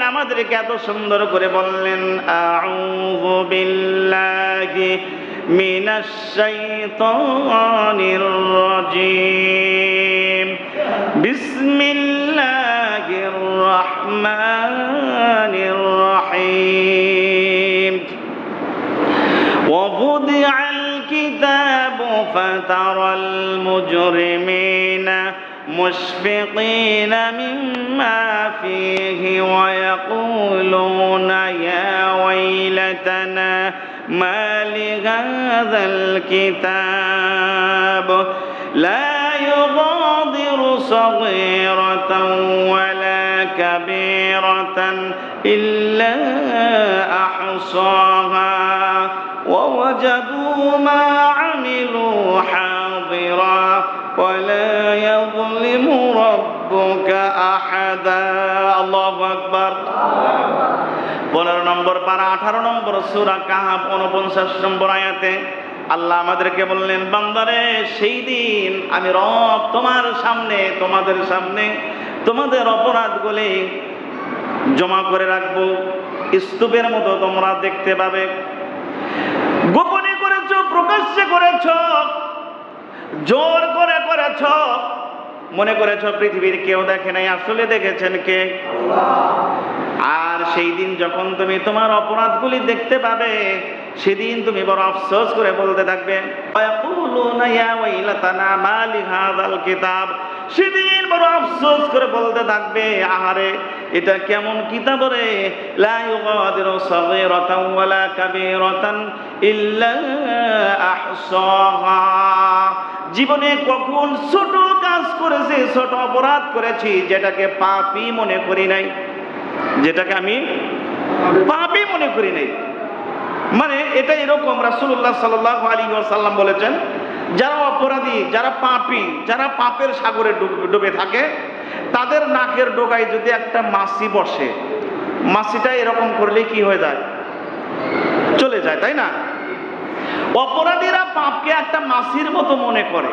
আমাদেরকে এত সুন্দর করে বললেন, আউযু বিল্লাহি মিনাশ শাইতানির রাজীম, বিসমিল্লাহির রহমানির রহিম। ووضع الكتاب فترى المجرمين مشفقين مما فيه ويقولون يا ويلتنا ما لهذا الكتاب لا يغادر صغيرة ولا كبيرة إلا أحصاها ووجدوا ما عملوا حاضرا ولا يظلم ربك أحدا। الله أكبر। 15 নম্বর পারা 18 নম্বর সূরা কাহাফ 49 নম্বর আয়াতে আল্লাহ আমাদেরকে বললেন, বান্দারে সেই দিন আমি রব তোমার সামনে, তোমাদের সামনে তোমাদের অপরাধগুলি জমা করে রাখবো, স্তূপের মতো তোমরা দেখতে পাবে। গোপনে করেছো, প্রকাশ্যে করেছো, জোর করে করেছো, মনে করেছো পৃথিবীর কেউ দেখে নাই, আসলে দেখেছেন কে? আর সেই দিন যখন তুমি তোমার অপরাধগুলি দেখতে পাবে, সেদিন তুমি বড় আফসোস করে বলতে থাকবে, সেদিন বড় আফসোস করে বলতে থাকবে, আহারে এটা কেমন কিতাব রে, লা ইউগাদিরু সাগীরাতান ওয়ালা কাবীরাতান ইল্লা আহসাহা। জীবনে কখন ছোট কাজ করেছি, ছোট অপরাধ করেছি, যেটাকে পাপী মনে করি নাই, যেটাকে আমি পাপী মনে করি নাই। মানে এটা এরকম, রাসূলুল্লাহ সাল্লাল্লাহু আলাইহি ওয়াসাল্লাম বলেছেন, যারা অপরাধী, যারা পাপী, যারা পাপের সাগরে ডুবে থাকে, তাদের নাকের ডোকায় যদি একটা মাছি বসে, মাছিটা এরকম করলে কি হয়ে যায়? চলে যায়, তাই না? অপরাধীরা পাপকে একটা মাছির মতো মনে করে।